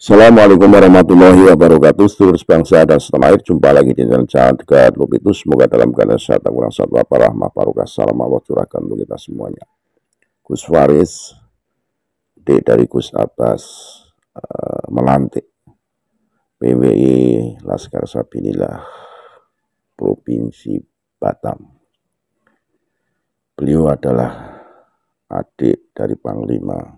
Assalamualaikum warahmatullahi wabarakatuh. Seluruh bangsa dan setanah air, jumpa lagi di channel dekat Lobitus. Semoga dalam keadaan sehat, kurang satu apa rahmah barokah, salam Allah curahkan untuk kita semuanya. Gus Faris D dari Gus Atas melantik PWI Laskar Sabilillah Provinsi Batam. Beliau adalah adik dari Panglima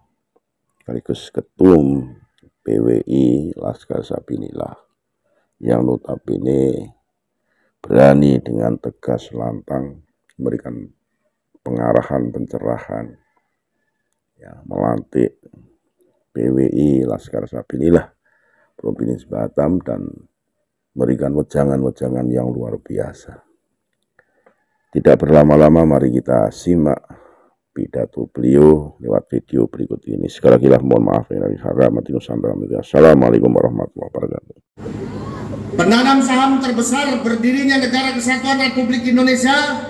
sekaligus Ketum PWI Laskar Sabilillah yang notabene berani dengan tegas lantang memberikan pengarahan pencerahan, melantik PWI Laskar Sabilillah Provinsi Batam dan memberikan wejangan-wejangan yang luar biasa. Tidak berlama-lama, mari kita simak pidato beliau lewat video berikut ini. Sekali lagi mohon maaf yang dari Haramatin Nusantara. Assalamualaikum warahmatullahi wabarakatuh. Penanam saham terbesar berdirinya Negara Kesatuan Republik Indonesia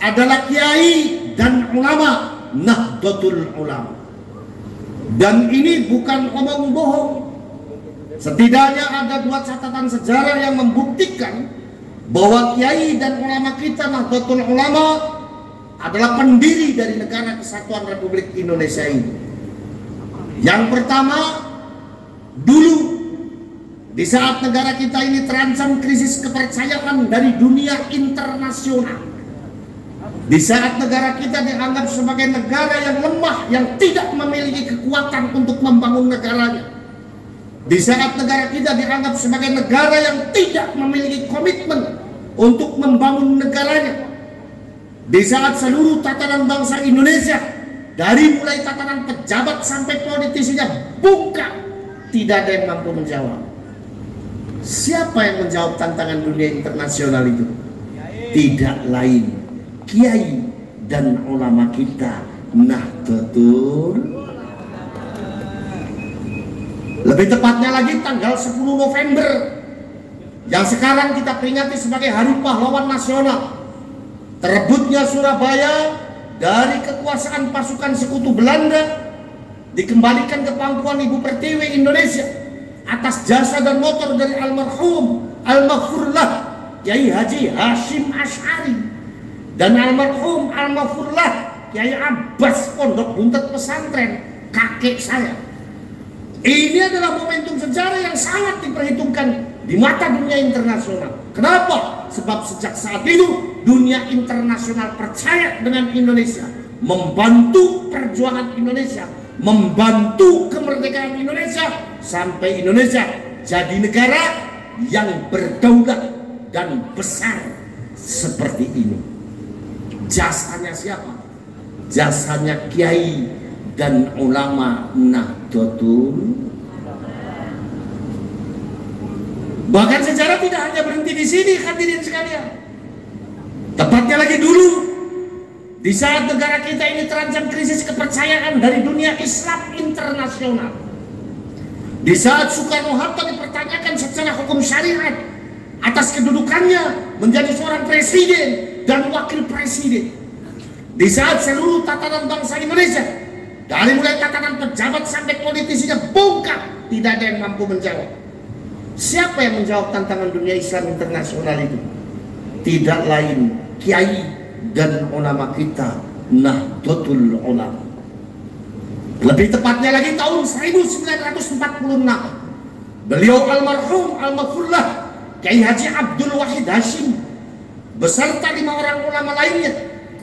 adalah Kiai dan ulama Nahdlatul Ulama. Dan ini bukan omong bohong. Setidaknya ada dua catatan sejarah yang membuktikan bahwa Kiai dan ulama kita Nahdlatul Ulama adalah pendiri dari Negara Kesatuan Republik Indonesia ini. Yang pertama, dulu di saat negara kita ini terancam krisis kepercayaan dari dunia internasional, di saat negara kita dianggap sebagai negara yang lemah, yang tidak memiliki kekuatan untuk membangun negaranya, di saat negara kita dianggap sebagai negara yang tidak memiliki komitmen untuk membangun negaranya, di saat seluruh tatanan bangsa Indonesia, dari mulai tatanan pejabat sampai politisinya bungkam, tidak ada yang mampu menjawab. Siapa yang menjawab tantangan dunia internasional itu? Tidak lain Kiai dan ulama kita Nahdlatul. Lebih tepatnya lagi tanggal 10 November yang sekarang kita peringati sebagai Hari Pahlawan Nasional. Terebutnya Surabaya dari kekuasaan pasukan sekutu Belanda, dikembalikan ke pangkuan Ibu Pertiwi Indonesia atas jasa dan motor dari almarhum Al-Maghfurlah Kiai Haji Hashim Asy'ari dan almarhum Al-Maghfurlah Kiai Abbas Pondok Buntet Pesantren, kakek saya. Ini adalah momentum sejarah yang sangat diperhitungkan di mata dunia internasional. Kenapa? Sebab sejak saat itu dunia internasional percaya dengan Indonesia, membantu perjuangan Indonesia, membantu kemerdekaan Indonesia sampai Indonesia jadi negara yang berdaulat dan besar seperti ini. Jasanya siapa? Jasanya Kiai dan ulama Nahdlatul. Bahkan sejarah tidak hanya berhenti di sini, hadirin sekalian. Tepatnya lagi dulu, di saat negara kita ini terancam krisis kepercayaan dari dunia Islam internasional, di saat Soekarno-Hatta dipertanyakan secara hukum syariat atas kedudukannya menjadi seorang presiden dan wakil presiden, di saat seluruh tatanan bangsa Indonesia, dari mulai tatanan pejabat sampai politisinya bungkam, tidak ada yang mampu menjawab. Siapa yang menjawab tantangan dunia Islam internasional itu? Tidak lain Kiai dan ulama kita Nahdlatul Ulama. Lebih tepatnya lagi tahun 1946, beliau almarhum Al-Maghfurlah Kiai Haji Abdul Wahid Hashim beserta 5 orang ulama lainnya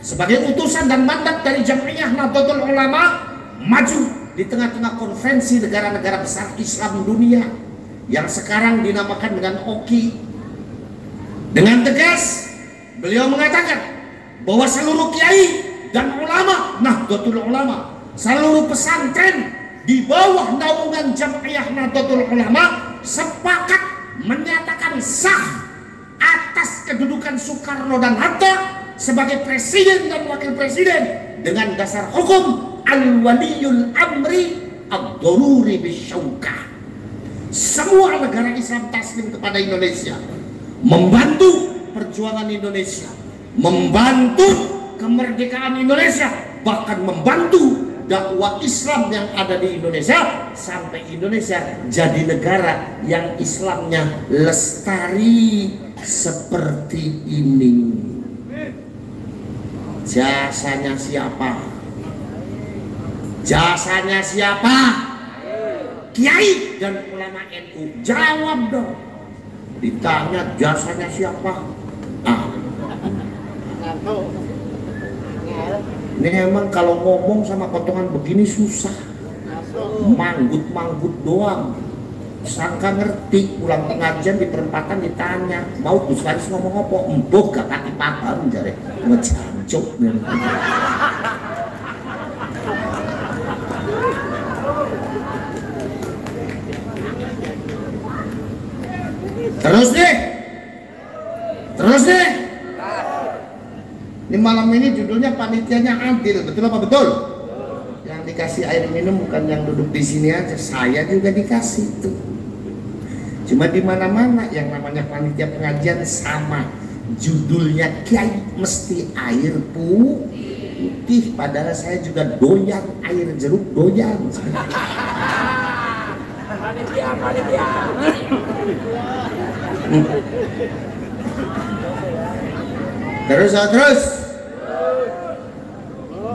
sebagai utusan dan mandat dari Jam'iyah Nahdlatul Ulama maju di tengah-tengah konferensi negara-negara besar Islam dunia yang sekarang dinamakan dengan OKI. Dengan tegas beliau mengatakan bahwa seluruh kiai dan ulama Nahdlatul Ulama, seluruh pesantren di bawah naungan Jam'iyah Nahdlatul Ulama sepakat menyatakan sah atas kedudukan Soekarno dan Hatta sebagai presiden dan wakil presiden dengan dasar hukum al-waliyul amri ad-daruri bisyauqah. Semua negara Islam taslim kepada Indonesia, membantu perjuangan Indonesia, membantu kemerdekaan Indonesia, bahkan membantu dakwah Islam yang ada di Indonesia sampai Indonesia jadi negara yang Islamnya lestari seperti ini. Jasanya siapa? Jasanya siapa? Kiai dan ulama NU. Jawab dong. Ditanya jasanya siapa? Ini emang kalau ngomong sama potongan begini susah, manggut-manggut doang. Sangka ngerti, pulang pengajian di perempatan ditanya, mau Gus Faris ngomong apa? Empuk gak kaki paham jare, ngejancuk. Terus deh. Ini malam ini judulnya panitianya adil, betul apa betul? Yang dikasih air minum bukan yang duduk di sini aja, saya juga dikasih tuh. Cuma di mana-mana yang namanya panitia pengajian sama, judulnya Kiai mesti air putih, padahal saya juga doyan air jeruk, doyan. Panitia. Terus.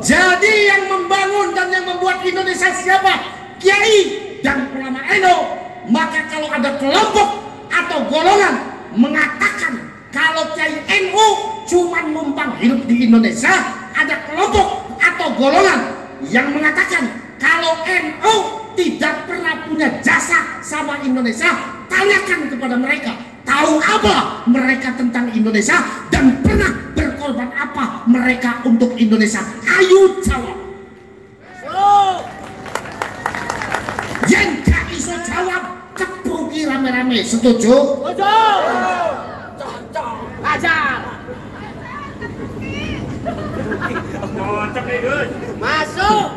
Jadi yang membangun dan yang membuat Indonesia siapa? Kiai dan ulama NU. Maka kalau ada kelompok atau golongan mengatakan kalau Kiai NU cuma numpang hidup di Indonesia, ada kelompok atau golongan yang mengatakan kalau NU tidak pernah punya jasa sama Indonesia, tanyakan kepada mereka, tahu apa mereka tentang Indonesia dan pernah berkorban apa mereka untuk Indonesia? Ayo jawab. Yang gak iso jawab kepruki rame-rame. Setuju? Cocok ajar. Masuk.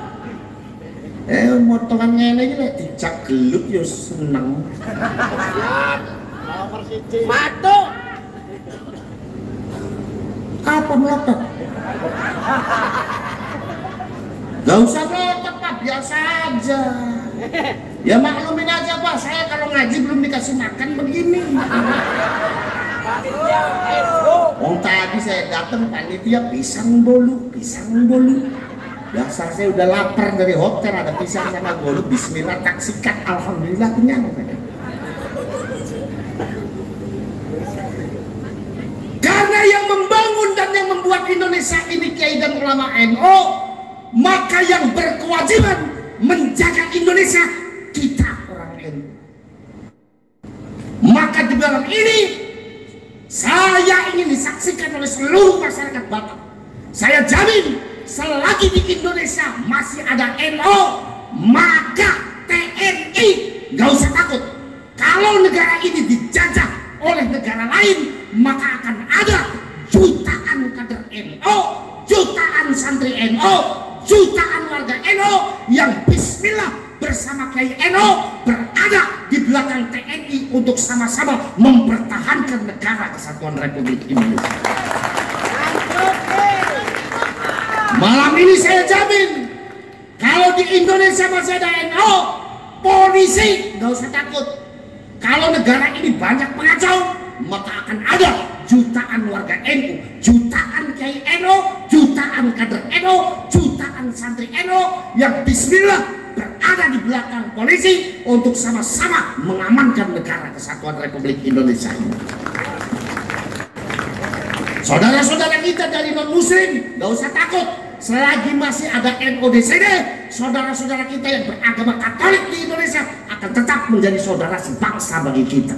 Motongan ngene iki lek dicak gelut ya seneng. Siap. Matu. Apa melotot? Gak usah melotot Pak, biasa aja. Ya maklumin aja Pak, saya kalau ngaji belum dikasih makan begini. Wong tadi saya datang panitia pisang bolu. Biasa saya udah lapar dari hotel, ada pisang sama bolu, bismillah tak sikat, alhamdulillah kenyang. Karena yang membangun dan yang membuat Indonesia ini Kiai dan ulama NU, maka yang berkewajiban menjaga Indonesia kita orang NU. Maka di dalam ini saya ingin disaksikan oleh seluruh masyarakat Batak. Saya jamin selagi di Indonesia masih ada NU, maka TNI gak usah takut. Kalau negara ini dijajah oleh negara lain, maka akan ada jutaan kader NU, jutaan santri NU, jutaan warga NU yang bismillah bersama Kiai NU berada di belakang TNI untuk sama-sama mempertahankan negara kesatuan Republik Indonesia. Malam ini saya jamin, kalau di Indonesia masih ada NU, polisi nggak usah takut. Kalau negara ini banyak pengacau, maka akan ada jutaan warga NU, jutaan Kiai NU, jutaan kader NU, jutaan santri NU yang bismillah berada di belakang polisi untuk sama-sama mengamankan negara kesatuan Republik Indonesia ini. Saudara-saudara kita dari non-muslim gak usah takut, selagi masih ada NU di sini, saudara-saudara kita yang beragama Katolik di Indonesia akan tetap menjadi saudara sebangsa bagi kita.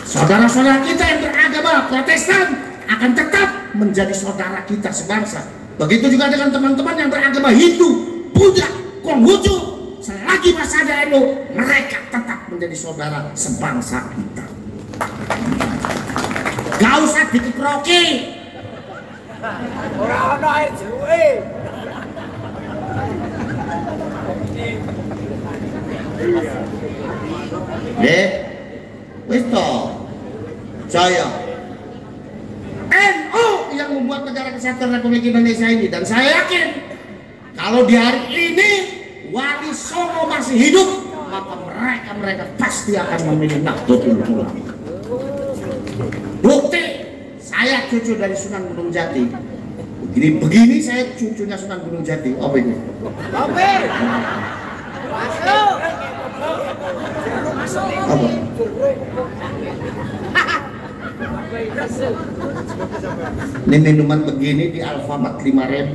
Saudara-saudara kita yang beragama Protestan akan tetap menjadi saudara kita sebangsa. Begitu juga dengan teman-teman yang beragama Hindu, Buddha, Konghucu, selagi masih ada NU, mereka tetap menjadi saudara sebangsa kita. Gak usah dikekroki. Ora ana air jeruk. Wis toh. Saya NU yang membuat negara kesatuan Republik Indonesia ini, dan saya yakin kalau di hari ini Wali Songo masih hidup, maka mereka pasti akan memilih Nahdlatul Ulama. Bukti, saya cucu dari Sunan Gunung Jati. Begini saya cucunya Sunan Gunung Jati. Apa ini? Masuk. Apa? Ini minuman begini di Alfamart 5.000.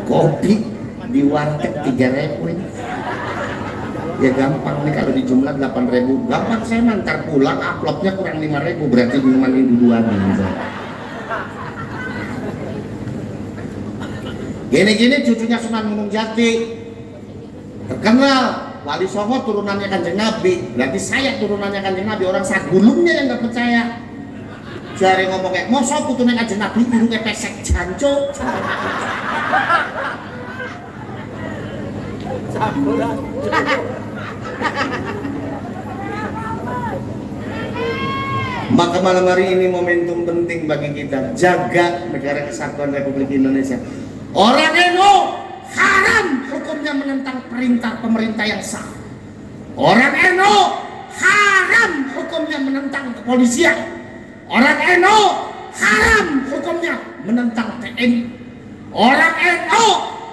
Kopi di warteg 3.000 ini. Ya gampang nih kalau dijumlah 8.000. Gampang saya nantar pulang uploadnya kurang 5.000, berarti minuman ini duluan. Gini-gini cucunya Sunan Gunung Jati terkenal. Wali Songo turunannya Kanjeng Nabi, berarti saya turunannya Kanjeng Nabi. Orang sagulungnya yang nggak percaya. Jari ngomong kayak mosok putune Kanjeng Nabi urung pesek jancuk. Maka malam hari ini momentum penting bagi kita, jaga Negara Kesatuan Republik Indonesia. Orang NU haram hukumnya menentang perintah pemerintah yang sah. Orang NU haram hukumnya menentang kepolisian. Orang NU haram hukumnya menentang TNI. Orang NU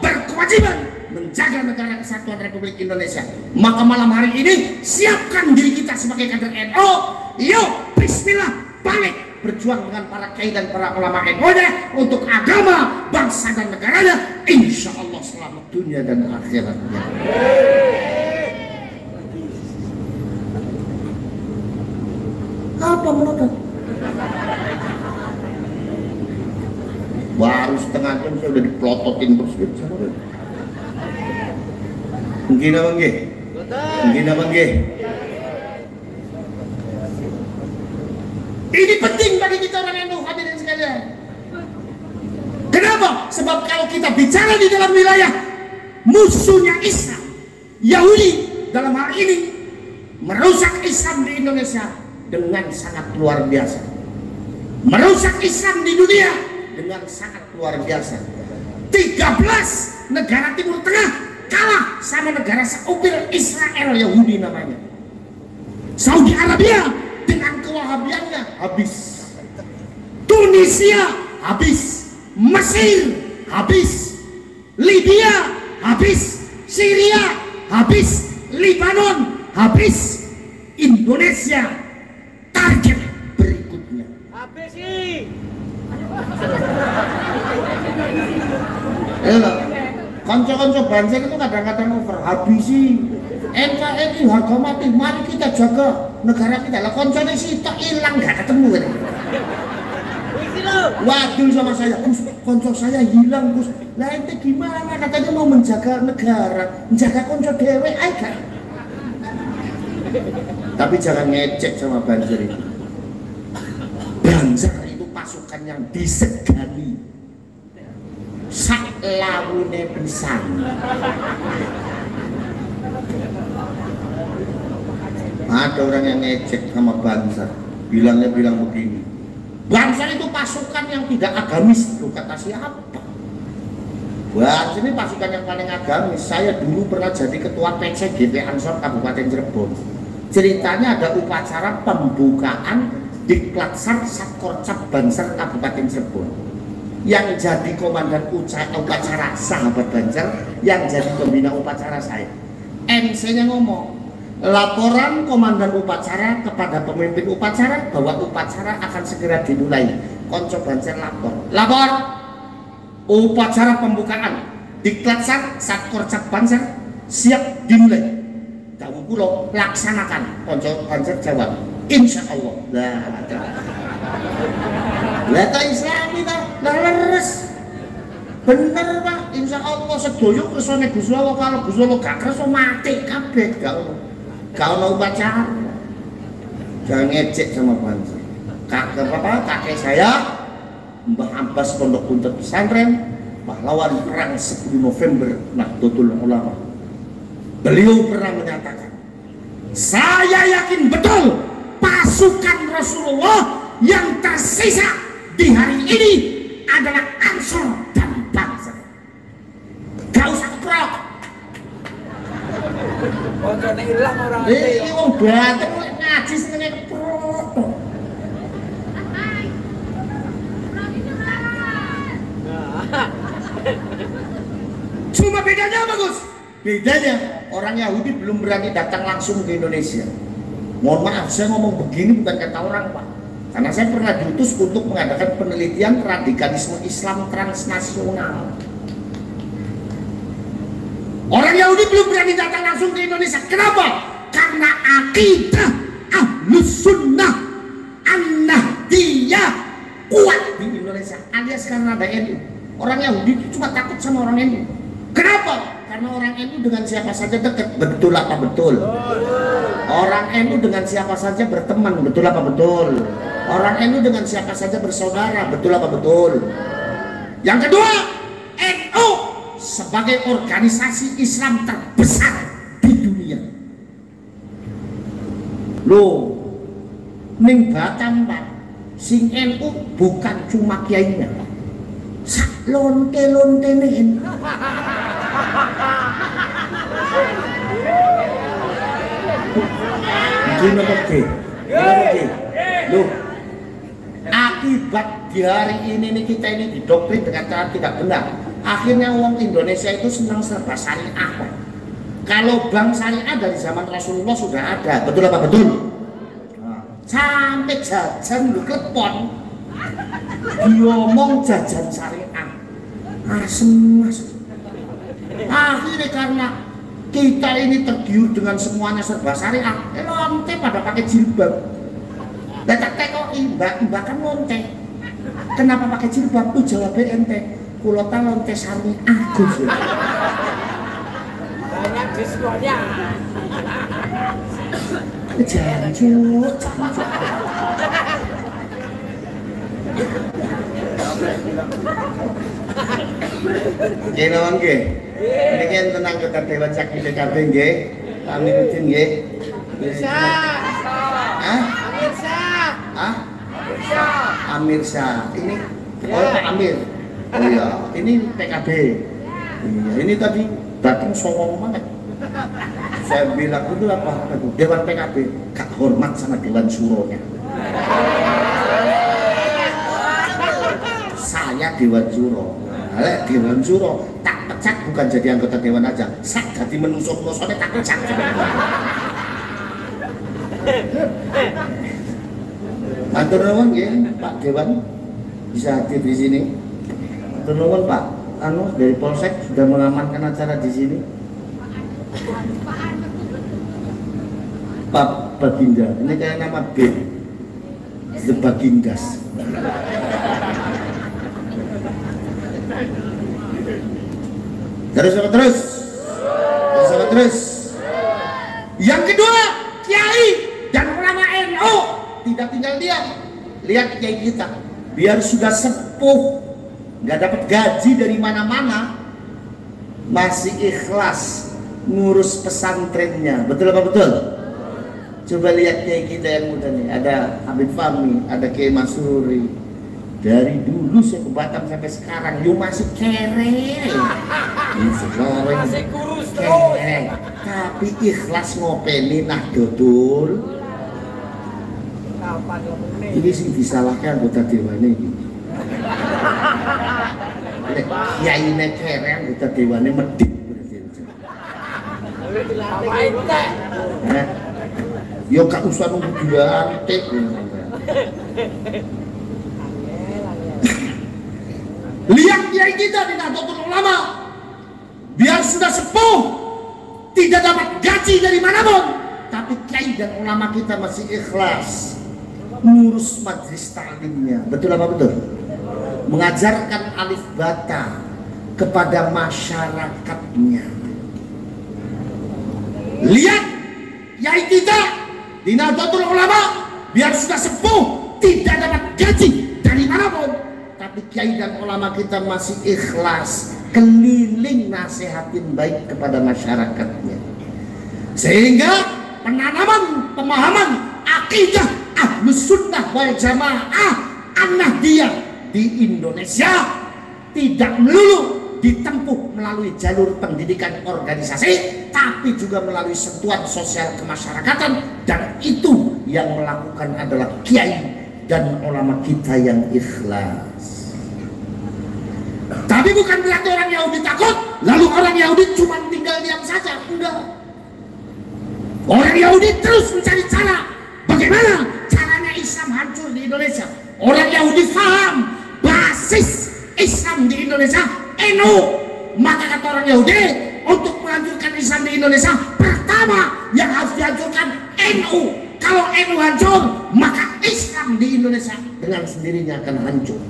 berkewajiban menjaga Negara Kesatuan Republik Indonesia. Maka malam hari ini siapkan diri kita sebagai kader NU. Yuk, bismillah, balik berjuang dengan para kiai dan para ulama NU-nya untuk agama, bangsa dan negaranya. Insya Allah selamat dunia dan akhiratnya. Apa melotot? Baru setengah jam saya udah diplototin terus gitu. Mungkin apa nggih? Mungkin apa nggih? Ini penting bagi kita orang NU, hadirin sekalian. Kenapa? Sebab kalau kita bicara di dalam wilayah musuhnya Islam, Yahudi dalam hal ini merusak Islam di Indonesia dengan sangat luar biasa. Merusak Islam di dunia dengan sangat luar biasa. 13 negara Timur Tengah kalah sama negara seupil Israel, Yahudi namanya. Saudi Arabia dengan kewahabiannya habis. Tunisia habis. Mesir habis. Libya habis. Syria habis. Lebanon habis. Indonesia target berikutnya Habis sih. Konco-konco banser itu kadang-kadang over habisi. NKRI harga mati, mari kita jaga negara kita. Lah koncone sitok hilang gak ketemu kan. Waduh sama saya, Gus, konco saya hilang, Gus. Lah ente gimana? Katanya mau menjaga negara, menjaga konco dewe ae gak. Tapi jangan ngecek sama Banser itu. Banser itu pasukan yang disegani. Sak lawune pisan. Ada orang yang ngecek sama Banser, bilang begini, Banser itu pasukan yang tidak agamis. Loh, kata siapa? Banser ini pasukan yang paling agamis. Saya dulu pernah jadi ketua PCGP Ansor Kabupaten Cirebon. Ceritanya ada upacara pembukaan Diklat-Sar Satkorcap Banser Kabupaten Cirebon. Yang jadi komandan upacara sahabat Banser, yang jadi pembina upacara saya. MC-nya ngomong, laporan komandan upacara kepada pemimpin upacara bahwa upacara akan segera dimulai. Konco Banser lapor upacara pembukaan Diklat-Sar Satkorcap Banser siap dimulai. Tahu pulau laksanakan. Konco Banser jawab, insya Allah. Lata Islami ta, leres. Bener Pak, insya Allah sedoyo kersane Gus Lowo. Kalau Gus Lowo gak kerso mati kabeh. Gak ono upacara. Jangan ngecek sama Banser. Kakek saya Mbah Abbas Pondok Buntut Pesantren, pahlawan perang 10 November Nahdlatul Ulama. Beliau pernah menyatakan, saya yakin betul pasukan Rasulullah yang tersisa di hari ini adalah Ansor dan Banser. Bojone ilang orang Iki wong Banten ngaji senenge keprot. Cuma bedanya apa, Gus? Bedanya orang Yahudi belum berani datang langsung ke Indonesia. Mohon maaf, saya ngomong begini bukan kata orang, Pak. Karena saya pernah diutus untuk mengadakan penelitian radikalisme Islam transnasional. Orang Yahudi belum berani datang langsung ke Indonesia. Kenapa? Karena akidah Ahlus Sunnah An-Nahdiyah kuat di Indonesia, alias karena ada NU. Orang Yahudi itu cuma takut sama orang NU. Kenapa? Karena orang NU dengan siapa saja dekat. Betul apa betul? Orang NU dengan siapa saja berteman. Betul apa betul? Orang NU dengan siapa saja bersaudara. Betul apa betul? Yang kedua, NU sebagai organisasi Islam terbesar di dunia. Loh, ning Batam, Pak, sing NU bukan cuma kiainya, sak lonte-lontene. Gimana oke? Loh, akibat di hari ini nih kita ini didoktrin dengan cara tidak benar. Akhirnya uang Indonesia itu senang serba syariah. Kalau bank syariah dari zaman Rasulullah sudah ada, betul apa betul? Sampai jajan lu klepon, diomong jajan syariah, asem mas. Akhirnya karena kita ini tergiur dengan semuanya serba syariah, lonte pada pakai jilbab. Dan tak tekoki mbak kan lonte. Kenapa pakai jilbab? Tuh jawabnya ente. Kulota lonte syariah Gus. banyak diskonnya. Jancut. Nggih nawang nggih. Niki enten anggota Dewan Sakti PKB nggih. Kami rutin nggih. Bisa. Hah? Bisa. Hah? Bisa. Amir Syah. Ini Pak Amir. Oh iya, ini PKB. Iya, ini tadi datang songong banget. Saya bilang itu apa? Dewan PKB gak hormat sama Dewan Suronya. Saya Dewan Suro. Dewan Suro tak pecat bukan jadi anggota dewan aja, sak jadi menusuk-nusuknya tak pecat. Matur nuwun nggih Pak Dewan bisa hadir di sini. Matur nuwun Pak. Dari Polsek sudah mengamankan acara di sini. Pak Baginda, ini kayak nama B, The Bagindas. Terus. Yang kedua, kiai dan ulama NU tidak tinggal diam. Lihat kiai kita, biar sudah sepuh, nggak dapat gaji dari mana-mana, masih ikhlas ngurus pesantrennya. Betul apa betul? Coba lihat kiai kita yang muda nih, ada Habib Fahmi, ada Kiai Masuri. Dari dulu saya ke Batam sampai sekarang, you masih kere. Masih kurus kere. Tapi ikhlas ngopeni Nahdlatul. Kapan ngomongnya? Ini sih disalahkan anggota dewan ini. Kiai nek kere anggota dewan medit. Apa itu? Yo gak usah nunggu dilantik. Lihat kiai kita di Nahdlatul Ulama, biar sudah sepuh, tidak dapat gaji dari manapun, tapi kiai dan ulama kita masih ikhlas ngurus majelis taklimnya. Betul apa betul? Mengajarkan alif bata kepada masyarakatnya. Lihat kiai kita di Nahdlatul Ulama, biar sudah sepuh, tidak dapat gaji dari manapun, tapi kiai dan ulama kita masih ikhlas keliling nasihatin baik kepada masyarakatnya, sehingga penanaman pemahaman akidah Ahlus Sunnah wal Jamaah An-Nahdiyah di Indonesia tidak melulu ditempuh melalui jalur pendidikan organisasi, tapi juga melalui sentuhan sosial kemasyarakatan, dan itu yang melakukan adalah kiai dan ulama kita yang ikhlas. Tapi bukan berarti orang Yahudi takut, lalu orang Yahudi cuma tinggal diam saja. Enggak. Orang Yahudi terus mencari cara bagaimana caranya Islam hancur di Indonesia. Orang Yahudi paham basis Islam di Indonesia NU. Maka kata orang Yahudi, untuk menghancurkan Islam di Indonesia, pertama yang harus dihancurkan NU. Kalau NU hancur, maka Islam di Indonesia dengan sendirinya akan hancur.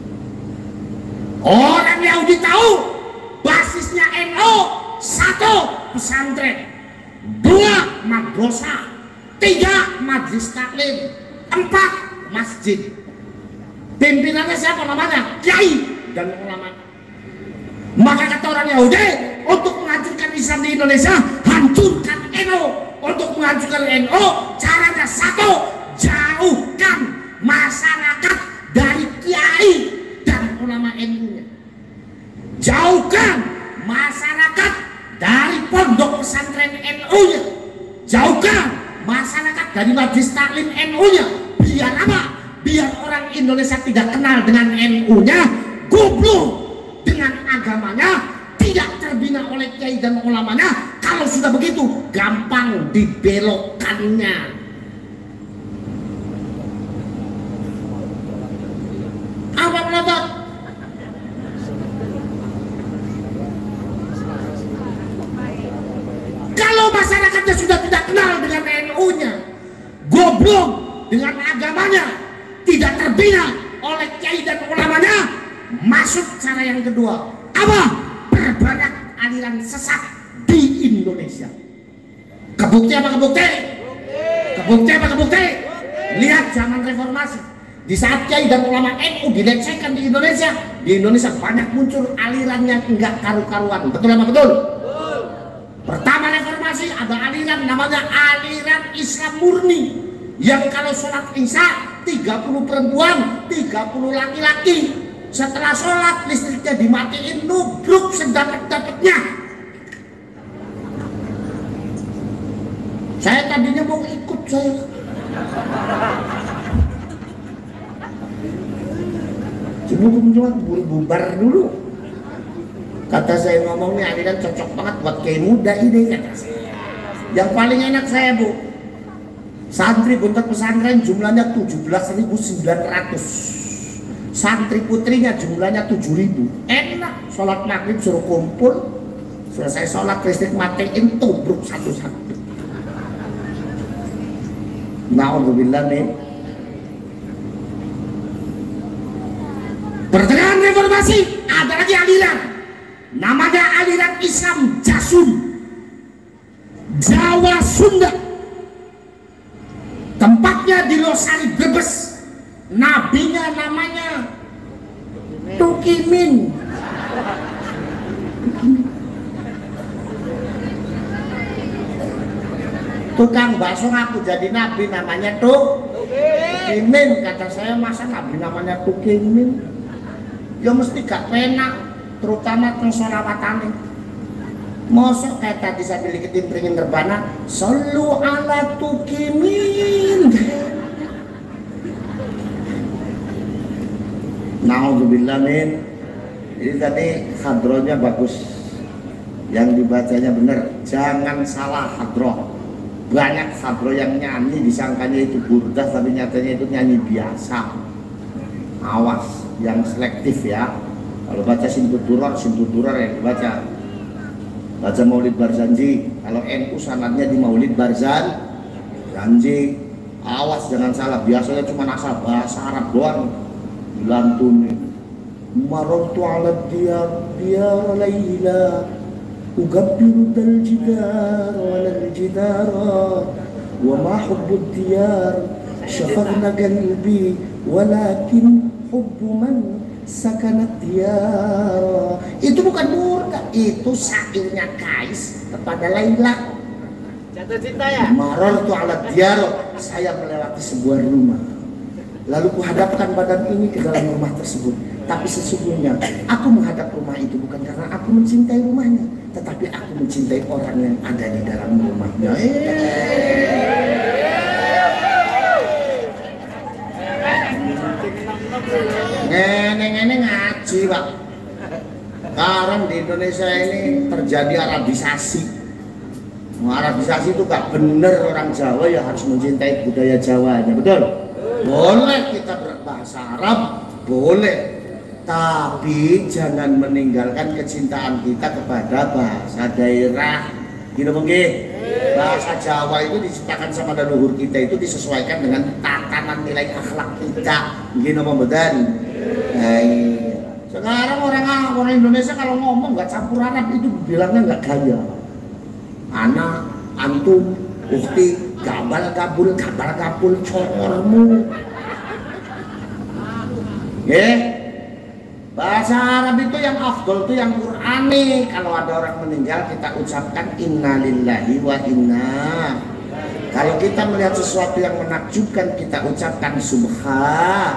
Orang Yahudi tahu basisnya NU: 1. pesantren, 2. madrasah, 3. majelis taklim, 4. masjid. Pimpinannya siapa namanya? Kiai dan ulama. Maka kata orang Yahudi, untuk menghancurkan Islam di Indonesia, hancurkan NU. Untuk menghancurkan NU, caranya 1. jauhkan masyarakat dari kiai dan ulama NU-nya. Jauhkan masyarakat dari pondok pesantren NU-nya. Jauhkan masyarakat dari majelis taklim NU-nya. Biar apa? Biar orang Indonesia tidak kenal dengan NU-nya, goblok dengan agamanya, tidak terbina oleh kiai dan ulamanya. Kalau sudah begitu, gampang dibelokkannya. Apa pendapat? Kalau masyarakatnya sudah tidak kenal dengan NU-nya, goblok dengan agamanya, tidak terbina oleh kiai dan ulamanya, masuk cara yang kedua. Apa? Perbanyak aliran sesat di Indonesia. Kebukti apa kebukti? Kebukti apa kebukti? Lihat zaman reformasi, di saat kiai dan ulama NU dilecehkan di Indonesia banyak muncul aliran yang enggak karu-karuan. Betul apa betul? Pertama reformasi ada aliran namanya aliran Islam murni, yang kalau sholat isya 30 perempuan, 30 laki-laki. Setelah sholat listriknya dimatiin, nubruk sedapat-dapatnya. Saya tadinya mau ikut saya. Cuma bubar dulu. Kata saya ngomongnya aliran cocok banget buat kiai muda ini, kata saya. Yang paling enak saya, Bu, santri pondok pesantren jumlahnya 17.900. Santri putrinya jumlahnya 7.000. Enak, sholat maghrib suruh kumpul, selesai sholat listrik matiin, tubruk satu-satu. Na'udzubillah nih. Pertengahan reformasi ada lagi aliran namanya aliran Islam Jasun, Jawa Sunda. Tempatnya di Losari Brebes. Nabinya namanya Tukimin. Tukang bakso ngaku jadi nabi namanya Tukimin. Kata saya, masa nabi namanya Tukimin? Ya mesti gak penak, terutama teng sholawatane. Mosok kayak tadi saya beli ketimpringin rebana, sallu ala Tukimin. Na'udzubillah min. Jadi tadi hadronya bagus, yang dibacanya benar, jangan salah hadroh. Banyak hadroh yang nyanyi disangkanya itu burdah, tapi nyatanya itu nyanyi biasa. Awas, yang selektif ya. Kalau baca sintudurar yang dibaca. Baca Maulid Barzanji, kalau NU sanadnya di Maulid Barzanji. Awas jangan salah, biasanya cuma asal bahasa Arab doang dilantuni. Marartu ala diyar layla ugabbiru dal jidar wal jidara wa ma hubbu diyar syafarna qalbi walakin hubbu man sakanat diyar. Itu bukan murka, itu syairnya Kais kepada Laila. Jatuh cinta ya? Marartu ala diyar, saya melewati sebuah rumah, lalu kuhadapkan badan ini ke dalam rumah tersebut. Tapi sesungguhnya aku menghadap rumah itu bukan karena aku mencintai rumahnya, tetapi aku mencintai orang yang ada di dalam rumahnya. Ngene ngaji Pak. Sekarang di Indonesia ini terjadi Arabisasi. Arabisasi itu gak bener, orang Jawa ya harus mencintai budaya Jawanya, betul? Boleh kita berbahasa Arab, boleh. Tapi jangan meninggalkan kecintaan kita kepada bahasa daerah. Gitu mungkin. Bahasa Jawa itu diciptakan sama leluhur kita, itu disesuaikan dengan tatanan nilai akhlak kita. Gitu betul. Sekarang orang Indonesia kalau ngomong nggak campur Arab itu bilangnya nggak gaya. Anak, antum, ukti, gabal gabul, cokormu. Bahasa Arab itu yang afdol, itu yang Qur'ani. Kalau ada orang meninggal kita ucapkan innalillahi wa inna. Kalau kita melihat sesuatu yang menakjubkan kita ucapkan subha.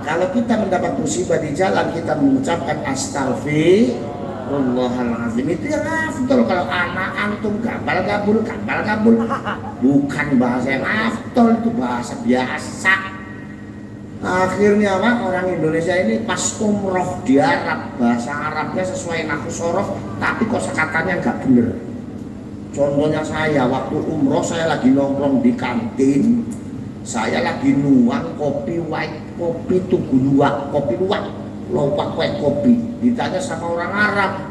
Kalau kita mendapat musibah di jalan kita mengucapkan astaghfirullahaladzim. Itu yang afdol. Kalau anak, antum, gabal gabul, bukan bahasa yang afdol, itu bahasa biasa. Akhirnya Pak, orang Indonesia ini pas umroh di Arab, bahasa Arabnya sesuai nahwu sorof, tapi kosakatanya nggak bener. Contohnya saya waktu umroh, saya lagi nongkrong di kantin, saya lagi nuang kopi white, kopi tugu luwak, kopi luwak, lompat white kopi. Ditanya sama orang Arab,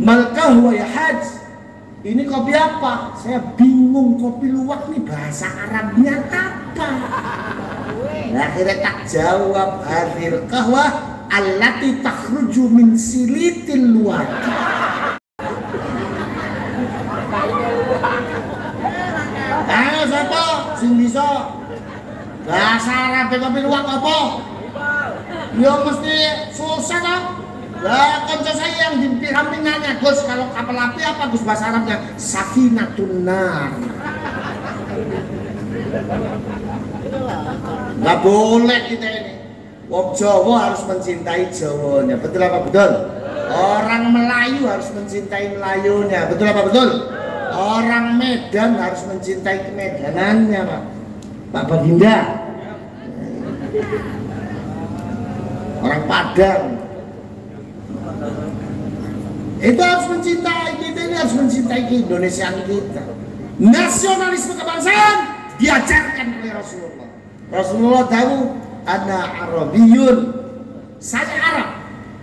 malkah wa ya haj, ini kopi apa? Saya bingung, kopi luwak nih bahasa Arabnya apa? Akhirnya tak jawab, hadir kahwa allati takhruju min silitil luwak. Ayo siapa sing bisa bahasa Arab kopi luwak apa? Ya mesti susah dong. Lah kanca saya yang di sampingannya, Gus, kalau kapal api apa Gus bahasa Arabnya? Safinatun nar. Nggak boleh kita ini. Wong Jawa harus mencintai Jawanya, betul apa betul? Orang Melayu harus mencintai Melayunya, betul apa betul? Orang Medan harus mencintai kemedanannya, Pak Baginda. Orang Padang itu harus mencintai kita, ini harus mencintai keindonesiaan kita. Nasionalisme kebangsaan diajarkan oleh Rasulullah. Rasulullah tahu ana Arabiyun, saya Arab.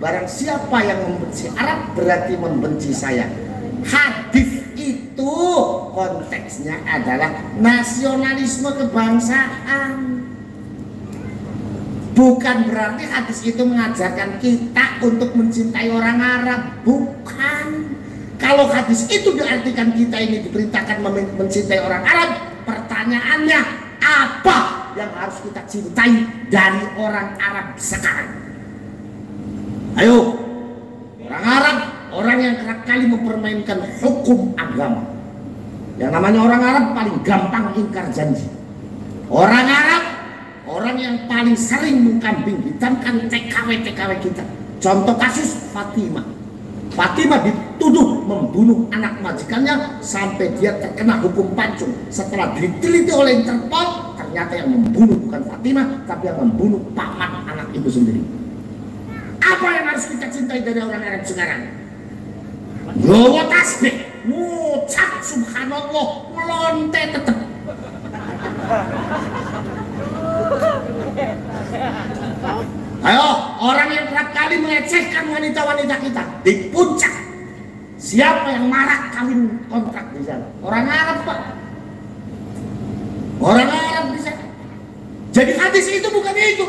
Barang siapa yang membenci Arab berarti membenci saya. Hadis itu konteksnya adalah nasionalisme kebangsaan. Bukan berarti hadis itu mengajarkan kita untuk mencintai orang Arab, bukan. Kalau hadis itu diartikan kita ini diperintahkan mencintai orang Arab, pertanyaannya apa yang harus kita cintai dari orang Arab sekarang? Ayo, orang Arab, orang yang kerap kali mempermainkan hukum agama. Yang namanya orang Arab paling gampang ingkar janji. Orang Arab, orang yang paling sering mengkambing hitamkan TKW kita. Contoh kasus Fatimah. Fatimah dituduh membunuh anak majikannya sampai dia terkena hukum pancung. Setelah diteliti oleh Interpol, ternyata yang membunuh bukan Fatimah, tapi yang membunuh paman anak itu sendiri. Apa yang harus kita cintai dari orang Arab sekarang? Bawa tasbih, ngucap subhanallah, melonte tetap. Ayo, orang yang kerap kali mengecehkan wanita-wanita kita di puncak. Siapa yang marah kawin kontrak di sana? Orang Arab, Pak. Orang Arab di sana. Jadi hadis itu bukan itu.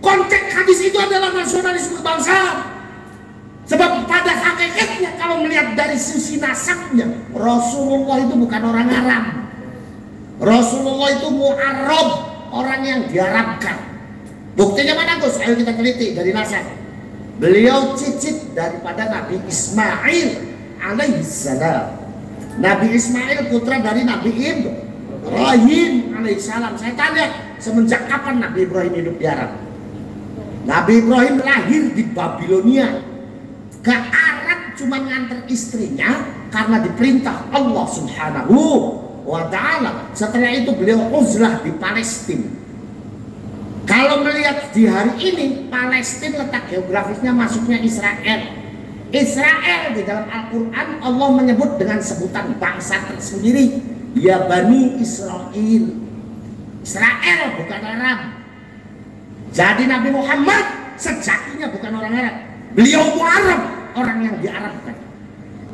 Konteks hadis itu adalah nasionalisme kebangsaan. Sebab pada hakikatnya kalau melihat dari sisi nasabnya, Rasulullah itu bukan orang Arab. Rasulullah itu mu'arrab, orang yang diarabkan. Buktinya mana Gus? Ayo kita teliti dari nasab. Beliau cicit daripada Nabi Ismail alaihissalam. Nabi Ismail putra dari Nabi Ibrahim alaihissalam. Saya tanya, semenjak kapan Nabi Ibrahim hidup di Arab? Nabi Ibrahim lahir di Babilonia. Ke Arab cuma nganter istrinya karena diperintah Allah Subhanahu wa ta'ala. Setelah itu beliau uzlah di Palestina. Kalau melihat di hari ini, Palestina letak geografisnya masuknya Israel. Israel di dalam Al-Quran Allah menyebut dengan sebutan bangsa tersendiri, ya Bani Israel. Israel bukan Arab. Jadi Nabi Muhammad sejatinya bukan orang Arab. Beliau Arab, orang yang diarabkan.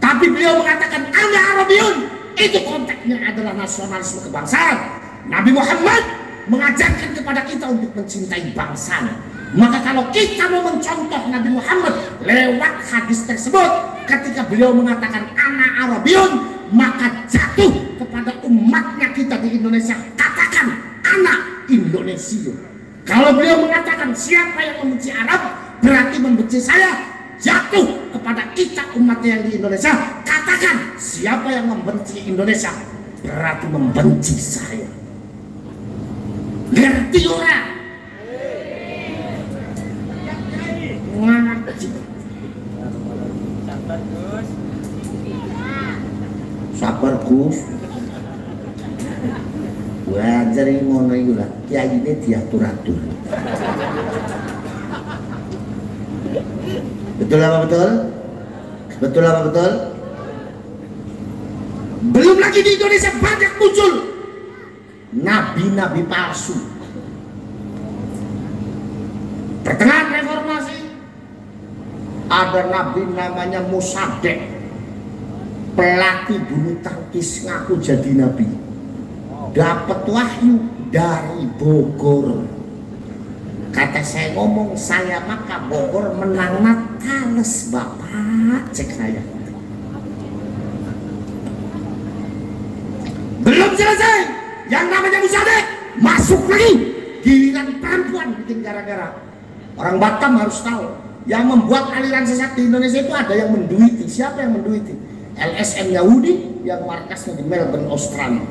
Tapi beliau mengatakan ana Arabiyun. Itu konteksnya adalah nasionalisme kebangsaan. Nabi Muhammad mengajarkan kepada kita untuk mencintai bangsa. Maka kalau kita mau mencontoh Nabi Muhammad lewat hadis tersebut, ketika beliau mengatakan ana Arabiyun, maka jatuh kepada umatnya kita di Indonesia, katakan ana Indonesia. Kalau beliau mengatakan siapa yang membenci Arab berarti membenci saya, jatuh kepada kita umatnya yang di Indonesia, katakan siapa yang membenci Indonesia berarti membenci saya. Ngerti orang? Ngaji. Sabar Gus. Wajar ngono iku lah, kiyaine diatur-atur. Betul apa betul? Betul apa betul? Belum lagi di Indonesia banyak muncul nabi-nabi palsu. Pertengahan reformasi ada nabi namanya Musadek, pelatih bulu tangkis ngaku jadi nabi, dapat wahyu dari Bogor. Kata saya ngomong, saya maka Bogor menang Natales bapak, cek saya. Belum selesai, yang namanya Musadek masuk lagi, giliran perempuan bikin gara-gara. Orang Batam harus tahu, yang membuat aliran sesat di Indonesia itu ada yang menduiti. Siapa yang menduiti? LSM Yahudi yang markasnya di Melbourne, Australia.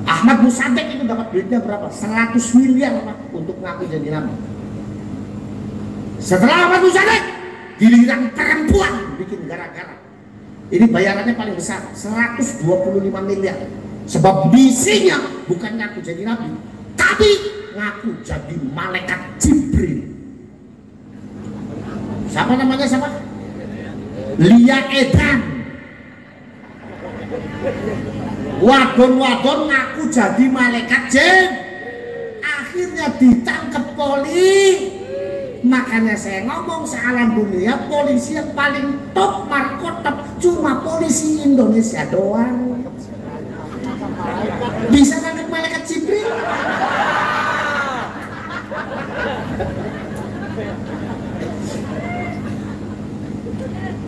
Ahmad Musadek itu dapat duitnya berapa? 100 miliar Pak, untuk ngaku jadi nabi. Setelah Ahmad Musadek, giliran perempuan bikin gara-gara. Ini bayarannya paling besar, 125 miliar. Sebab misinya bukan ngaku jadi nabi, tapi ngaku jadi malaikat Jibril. Siapa namanya siapa? Lia Edan. Wadon-wadon ngaku jadi malaikat jin. Akhirnya ditangkap polisi. Makanya saya ngomong sealam dunia polisi yang paling top markotop cuma polisi Indonesia doang. Bisa nangkep malaikat Jibril.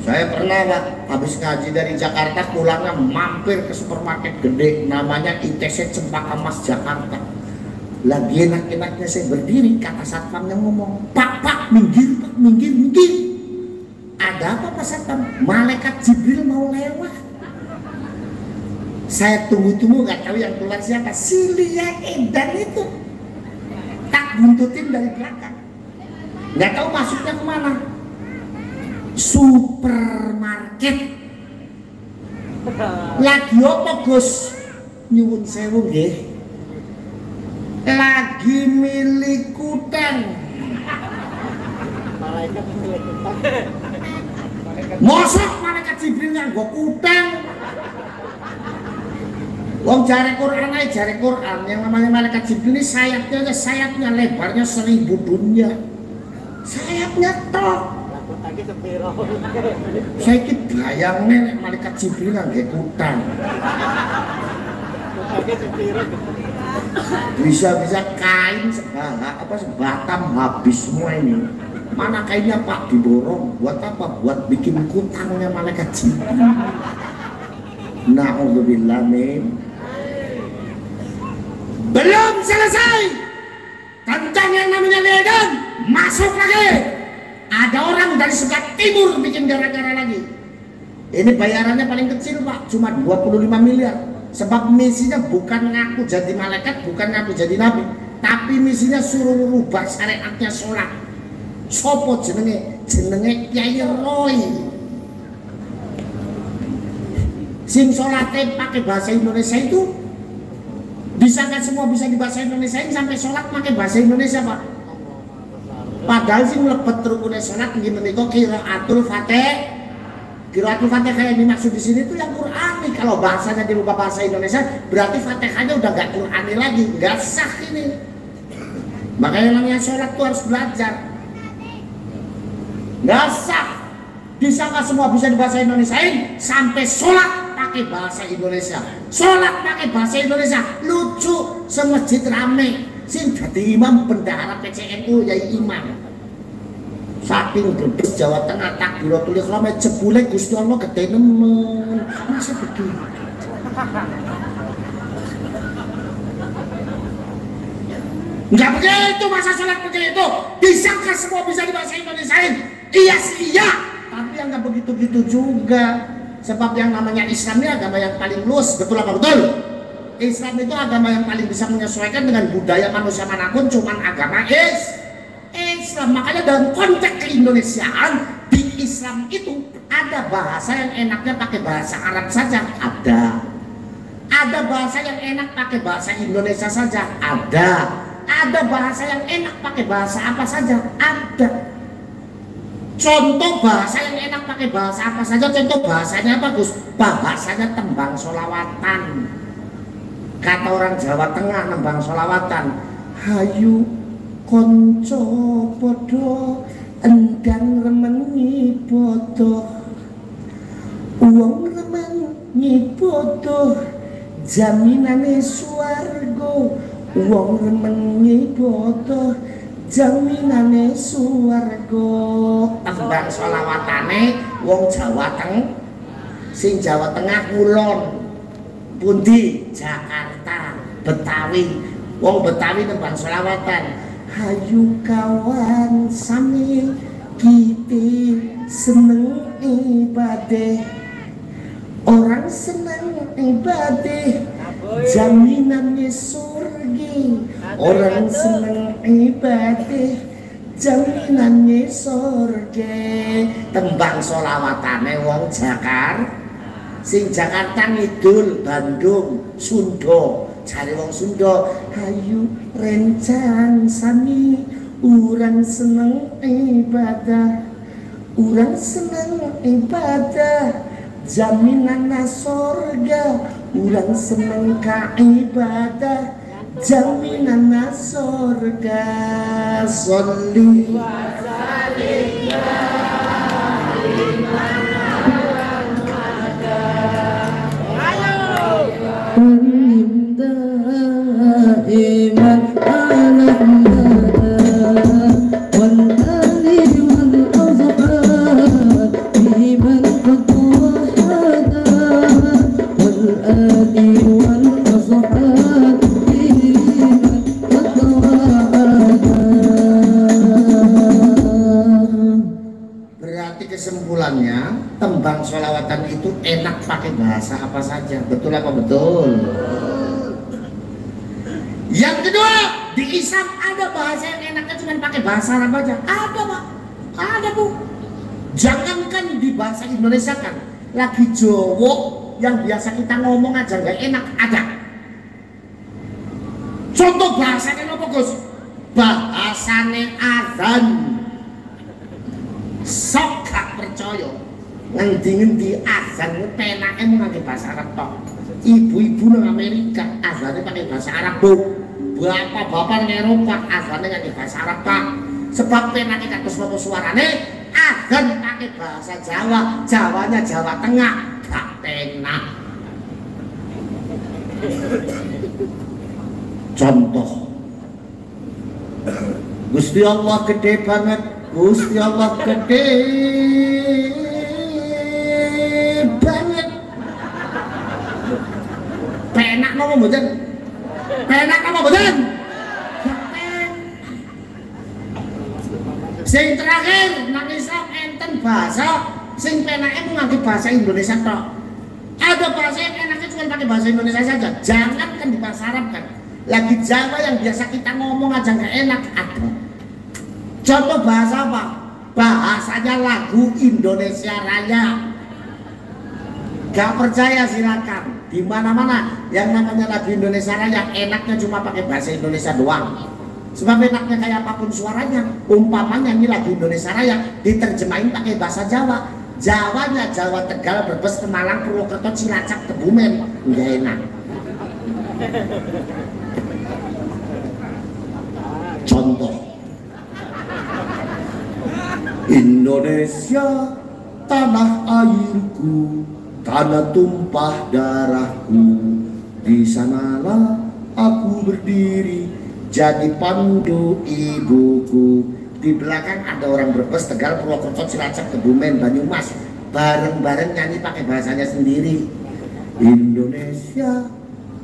Saya pernah Pak, habis ngaji dari Jakarta pulangnya mampir ke supermarket gede namanya ITC Cempaka Mas Jakarta. Lagi enak-enaknya saya berdiri, kata satpamnya ngomong, Pak, minggir Pak, minggir. Ada apa Pak Satpam? Malaikat Jibril mau lewat. Saya tunggu-tunggu gak tahu yang keluar siapa. Si Lia Edan itu. Tak buntutin dari belakang. Gak tahu masuknya kemana. Supermarket. Lagi apa Gus? Nyuwun sewu nggih. Lagi milik kutang. Mosok malaikat Jibril nganggo kutang. Wong jare Quran aja, jare Quran yang namanya malaikat Jibril ini sayapnya lebarnya 1000 dunia. Sayapnya tok. Saya kira bayangnya malaikat Jibril nganggo kutang. Bisa-bisa kain sebatam habis semua ini. Mana kainnya Pak diborong? Buat apa? Buat bikin kutangnya malaikat Jibril. Na'udzubillah min. Belum selesai tentang yang namanya Ledan, masuk lagi. Ada orang dari sebelah timur bikin gara-gara lagi. Ini bayarannya paling kecil Pak, cuma 25 miliar. Sebab misinya bukan ngaku jadi malaikat, bukan ngaku jadi nabi, tapi misinya suruh rubah syariatnya sholat. Sopo jenenge? Jenenge Kiai Roy. Sing sholatnya pakai bahasa Indonesia itu bisa kan semua bisa di bahasa Indonesia sampai sholat pakai bahasa Indonesia Pak. Padahal sih melebet rukunnya sholat gimana kok qiraatul fatih. Qiraatul fatih kayak dimaksud di sini tuh yang Qur'ani. Kalau bahasanya dirubah bahasa Indonesia berarti fatihahnya udah gak Qur'ani lagi, gak sah ini. Makanya namanya sholat tuh harus belajar. Gak sah. Disangka semua bisa di bahasa Indonesia sampai sholat pakai bahasa Indonesia. Sholat pakai bahasa Indonesia lucu, semajid rame. Sing dadi imam bendahara PCNU yai imam. Saking Brebes Jawa Tengah takbiratul ihram jebule Gusti Allah gede nemen. Masa begitu? Enggak begitu masa sholat begitu. Disangka semua bisa di bahasa Indonesia. Iya sih iya, tapi yang nggak begitu-gitu juga. Sebab yang namanya Islam ini agama yang paling luas, betul apa betul? Islam itu agama yang paling bisa menyesuaikan dengan budaya manusia manapun, cuman agama Islam. Makanya dalam konteks keindonesiaan di Islam itu ada bahasa yang enaknya pakai bahasa Arab saja, ada bahasa yang enak pakai bahasa Indonesia saja, ada bahasa yang enak pakai bahasa apa saja, ada. Contoh bahasa yang enak pakai bahasa apa saja, contoh bahasanya bagus, bahasanya tembang solawatan. Kata orang Jawa Tengah nembang solawatan, hayu konco podo endang remengi bodoh, uang remengi bodoh jaminane swargo, uang remengi bodoh jaminane swargo. Tembang solawatane wong Jawa Tengah, sing Jawa Tengah kulon pundi Jakarta Betawi, wong Betawi tembang solawatan, hayu kawan sami kiti seneng ibadah, orang seneng ibadah jaminannya surgi, orang seneng ibadah jaminannya surga. Tembang solawatane wong Jakarta, sing Jakarta ngidul Bandung Sunda, cari wong Sunda, hayu rencang sami urang seneng ibadah, urang seneng ibadah jaminan surga, urang seneng ka ibadah jaminan surga. Sholli wa sallim iman berarti kesimpulannya tembang sholawatan itu enak pakai bahasa apa saja, betul apa betul? Yang kedua, di Islam ada bahasa yang enaknya cuma pakai bahasa Arab aja. Ada Pak, ada Bu. Jangankan di bahasa Indonesia kan, lagi Jawa yang biasa kita ngomong aja nggak enak ada. Contoh bahasanya apa Gus? Bahasane azan. Sok gak percaya ngendi-ngendi azan penake mung nganggo bahasa Arab tok. Ibu-ibu nang Amerika azannya pakai bahasa Arab Bu. Bapak-bapak nang Eropa azannya nganggo bahasa Arab Pak. Sebab penake kados napa suarane azan pakai bahasa Jawa, Jawanya Jawa Tengah gak penak. Contoh, Gusti Allah gede banget, Gusti Allah gede banget. Penak napa mboten? Penak napa mboten? Sing terakhir nang Islam enten bahasa sing penake mung nganggo bahasa Indonesia tok. Ada bahasa yang enaknya cuma pakai bahasa Indonesia saja. Jangan kan di bahasa Arab kan. Lagi Jawa yang biasa kita ngomong aja nggak enak ada. Contoh bahasa apa? Bahasanya lagu Indonesia Raya. Gak percaya silakan. Di mana-mana yang namanya lagu Indonesia Raya enaknya cuma pakai bahasa Indonesia doang. Sebab enaknya kayak apapun suaranya. Umpamanya ini lagu Indonesia Raya diterjemahin pakai bahasa Jawa. Jawanya Jawa Tegal, Brebes, Malang, Purwokerto, Cilacap, Kebumen, nggak enak. Contoh, Indonesia tanah airku, tanah tumpah darahku, di sanalah aku berdiri jadi pandu ibuku. Di belakang ada orang Brebes, Tegal, Purwokerto, Cilacap, Kebumen, Banyumas, bareng-bareng nyanyi pakai bahasanya sendiri. Indonesia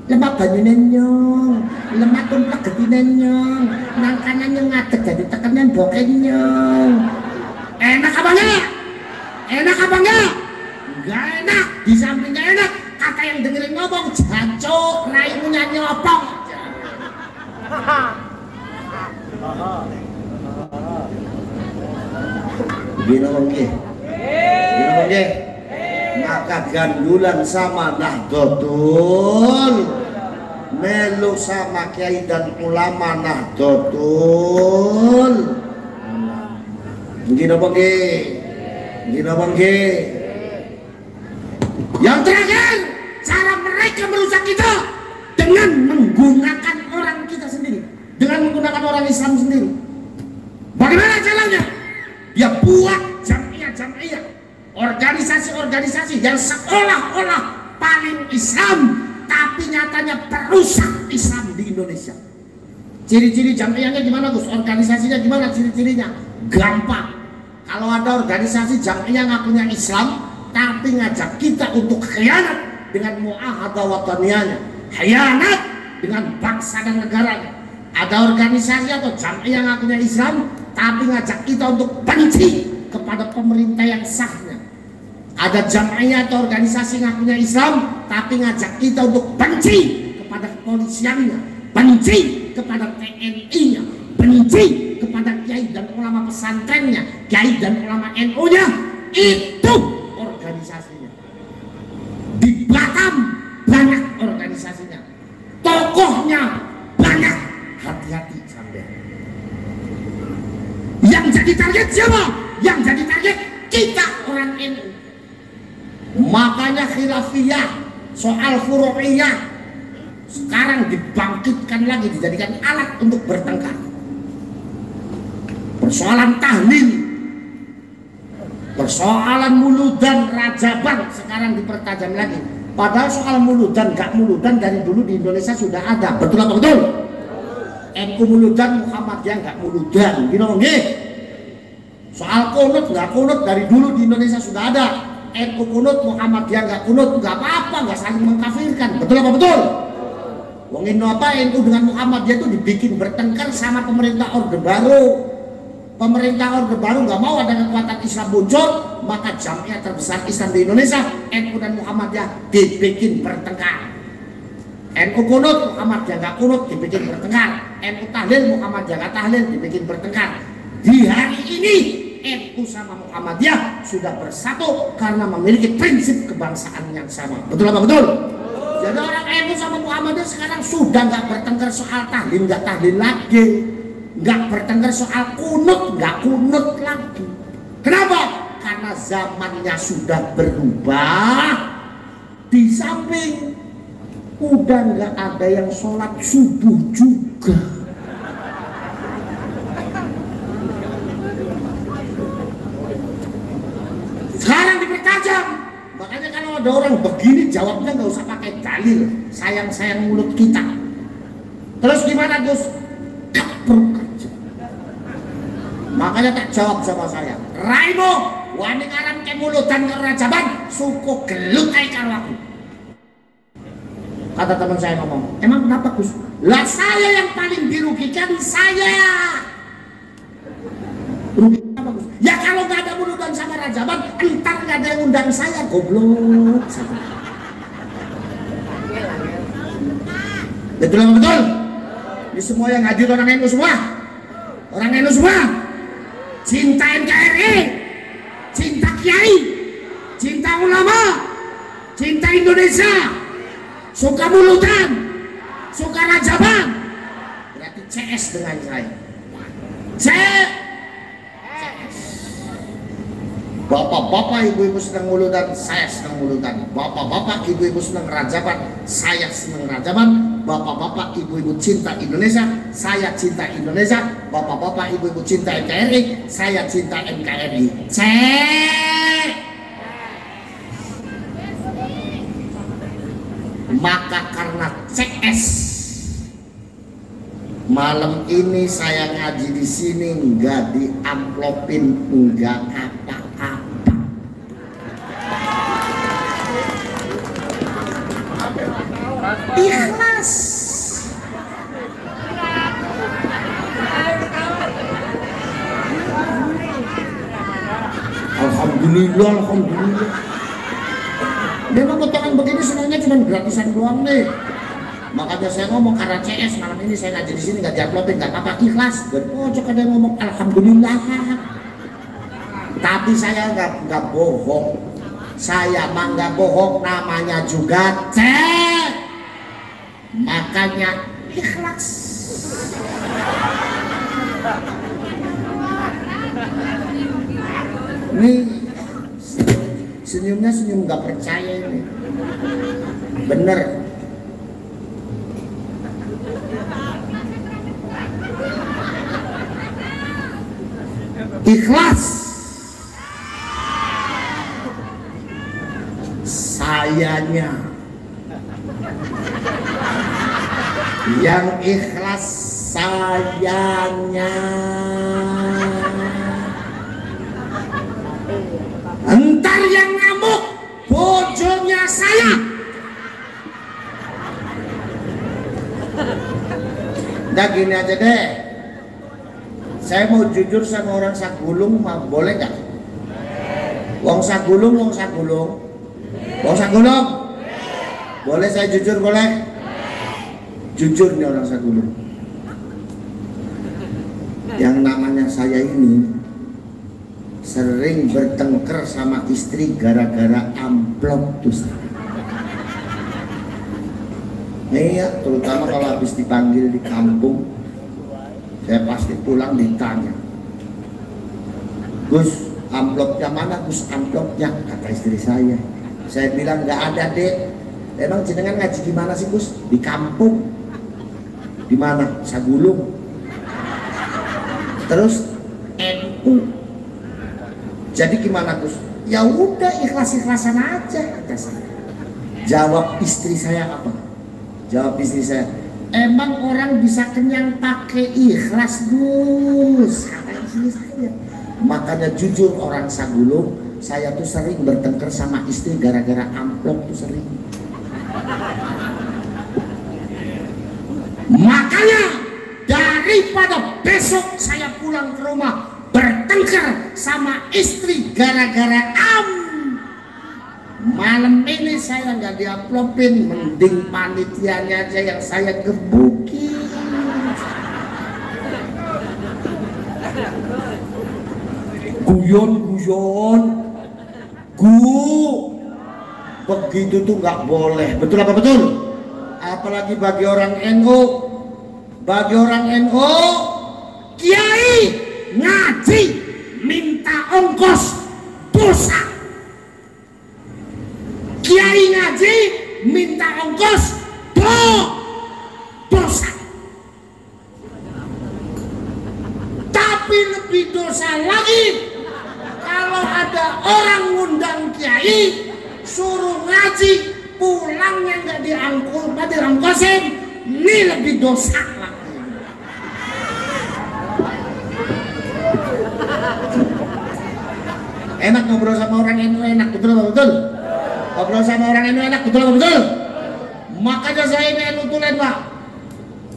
lemak banyune nyong, lemak tumplek getine nyong, nang kanannya ngadeg jadi tekenan bokeh nyong. Enak apa enggak? Enak apa enggak? Enggak enak. Di samping enggak enak, kata yang dengerin ngomong jancuk, raimu nyanyi opong. Gini mungkin, maka gandulan sama Nahdlatul, melu sama kiai dan ulama Nahdlatul. Gini mungkin. Yang terakhir, cara mereka merusak kita dengan menggunakan orang kita sendiri, dengan menggunakan orang Islam sendiri. Bagaimana caranya? Dia buat jamiah-jamiah, organisasi-organisasi yang seolah-olah paling Islam, tapi nyatanya perusak Islam di Indonesia. Ciri-ciri jamiahnya gimana Gus? Organisasinya gimana ciri-cirinya? Gampang. Kalau ada organisasi jamiah ngakunya Islam, tapi ngajak kita untuk khianat dengan muahadah wataniyahnya, khianat dengan bangsa dan negaranya. Ada organisasi atau jamiah ngakunya Islam, tapi ngajak kita untuk benci kepada pemerintah yang sahnya. Ada jamiah atau organisasi ngakunya Islam, tapi ngajak kita untuk benci kepada kepolisiannya, benci kepada TNI-nya, benci kepada kiai dan ulama pesantrennya, kiai dan ulama NU-nya. Itu organisasinya. Di Batam banyak organisasinya, tokohnya banyak. Hati-hati sampai. Yang jadi target siapa? Yang jadi target kita orang NU. Makanya khilafiyah, soal furu'iyah sekarang dibangkitkan lagi, dijadikan alat untuk bertengkar. Persoalan tahlil, persoalan muludan, rajaban sekarang dipertajam lagi. Padahal soal muludan gak muludan dari dulu di Indonesia sudah ada. Betul apa betul? NU muludan, Muhammadiyah nggak muludan, gitu nggih. Soal kunut nggak kunut dari dulu di Indonesia sudah ada. NU kunut, Muhammadiyah nggak kunut, nggak apa-apa, nggak saling mengkafirkan. Betul apa betul? Wong ini apa NU dengan Muhammadiyah itu dibikin bertengkar sama pemerintah Orde Baru. Pemerintah Orde Baru nggak mau ada kekuatan Islam muncul, maka jamiah terbesar Islam di Indonesia, NU dan Muhammadiyah dibikin bertengkar. NU kunut, Muhammadiyah nggak kunut, dibikin bertengkar. NU tahlil, Muhammadiyah nggak tahlil, dibikin bertengkar. Di hari ini NU sama Muhammadiyah sudah bersatu karena memiliki prinsip kebangsaan yang sama. Betul apa betul? Jadi orang NU sama Muhammadiyah sekarang sudah nggak bertengkar soal tahlil nggak tahlil lagi, nggak bertengkar soal kunut nggak kunut lagi. Kenapa? Karena zamannya sudah berubah. Di samping udah nggak ada yang sholat subuh juga. Sekarang dipertajam. Makanya kalau ada orang begini jawabnya nggak usah pakai dalil, sayang-sayang mulut kita. Terus gimana Gus? Gak perlu kerja. Makanya tak jawab sama saya. Raimo, wani ngaran ke mulutan ke rajaban, suku gelut kayak karo aku. Kata teman saya ngomong, emang kenapa Gus? Lah saya yang paling dirugikan saya. Rugi apa Gus? Ya kalau nggak ada mulutan sama rajaban, entar nggak ada yang undang saya, goblok. Betul apa betul? Ini semua yang hadir orang NU semua. Orang NU semua. Cinta NKRI, cinta Kiai, cinta ulama, cinta Indonesia, suka mulutan, suka rajaban. Berarti CS dengan saya. CS. Bapak-bapak, ibu-ibu senang mulutan, saya senang mulutan. Bapak-bapak, ibu-ibu senang rajaban, saya senang rajaban. Bapak-bapak, ibu-ibu cinta Indonesia, saya cinta Indonesia. Bapak-bapak, ibu-ibu cinta NKRI, saya cinta NKRI. Maka karena CS, malam ini saya ngaji di sini nggak diamplopin, nggak apa-apa. Ikhlas. Alhamdulillah, alhamdulillah. Memang potongan begini senangnya cuma gratisan doang nih. Makanya saya ngomong karena CS malam ini saya ngaji di sini nggak diuploadin, nggak apa-apa, ikhlas. Dan cocok ada yang ngomong alhamdulillah. Tapi saya nggak bohong. Saya mah nggak bohong, namanya juga cek. Makanya ikhlas. Nih senyumnya senyum nggak percaya ini. Bener. Ikhlas. Sayanya yang ikhlas, sayanya entar yang ngamuk bojonya saya. Udah gini aja deh, saya mau jujur sama orang Sagulung, boleh gak? Wong Sagulung, wong Sagulung, wong Sagulung, boleh saya jujur, boleh? Jujur nih orang Sagulung. Yang namanya saya ini sering bertengkar sama istri gara-gara amplop tuh. Iya, terutama kalau habis dipanggil di kampung, saya pasti pulang ditanya, Gus, amplopnya mana Gus? Amplopnya, kata istri saya. Saya bilang nggak ada dek. Emang jenengan ngaji di mana sih Gus? Di kampung. Di mana? Sagulung. Terus NU. Jadi gimana Gus? Ya udah ikhlas-ikhlasan aja, kata saya. Jawab istri saya apa? Jawab istri saya, emang orang bisa kenyang pakai ikhlas Gus, kata istri saya. Makanya jujur orang Sagulung, saya tuh sering bertengkar sama istri gara-gara amplop tuh sering. Makanya daripada besok saya pulang ke rumah bertengkar sama istri gara-gara malam ini saya nggak diaplopin, mending panitianya aja yang saya gebukin. Guyon-guyon, begitu tuh nggak boleh. Betul apa betul? Apalagi bagi orang NU. Bagi orang NU, kiai ngaji minta ongkos dosa. Kiai ngaji minta ongkos dosa. Tapi lebih dosa lagi kalau ada orang ngundang kiai suruh ngaji, pulangnya nggak diangkosin, ini lebih dosa lagi. Enak ngobrol sama orang NU, enak, betul apa betul? Ngobrol sama orang NU enak, betul apa betul? Makanya saya ini NU tulen Pak.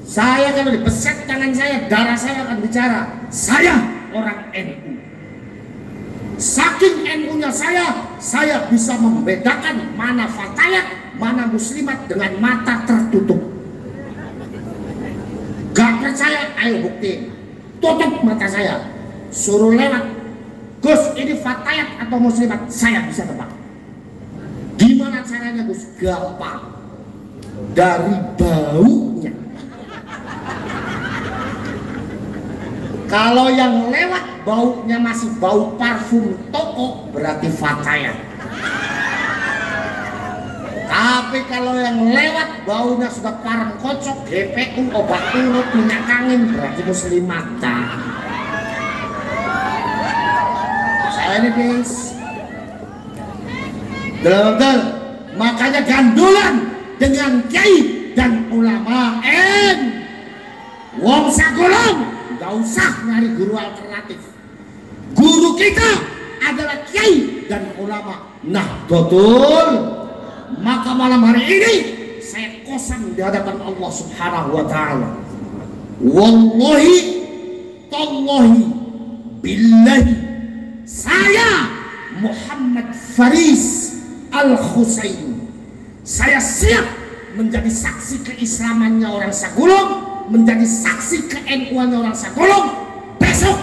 Saya kalau dipeset tangan saya, darah saya akan bicara. Saya orang NU. Saking NU-nya saya bisa membedakan mana fatayat, mana muslimat dengan mata tertutup. Gak percaya, ayo buktiin. Tutup mata saya, suruh lewat. Gus, ini fatayat atau muslimat? Saya bisa tebak. Gimana caranya Gus? Gampang. Dari baunya. Kalau yang lewat baunya masih bau parfum toko, berarti fatayat. Tapi kalau yang lewat baunya sudah parang kocok, GPU, obat urut, minyak angin, berarti muslimata. Saya ini bis. Betul-betul. Makanya gandulan dengan kiai dan ulama. Wong sagolong, gak usah nyari guru alternatif. Guru kita adalah kiai dan ulama. Nah, betul. Maka malam hari ini saya kosam di hadapan Allah Subhanahu wa taala. Wallahi tallahi billahi, saya Muhammad Faris Al-Husaini, saya siap menjadi saksi keislamannya orang Sagolong, menjadi saksi ke-NU-nya orang Sagolong besok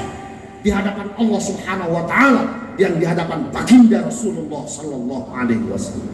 di hadapan Allah Subhanahu wa taala, yang di hadapan baginda Rasulullah sallallahu alaihi wasallam.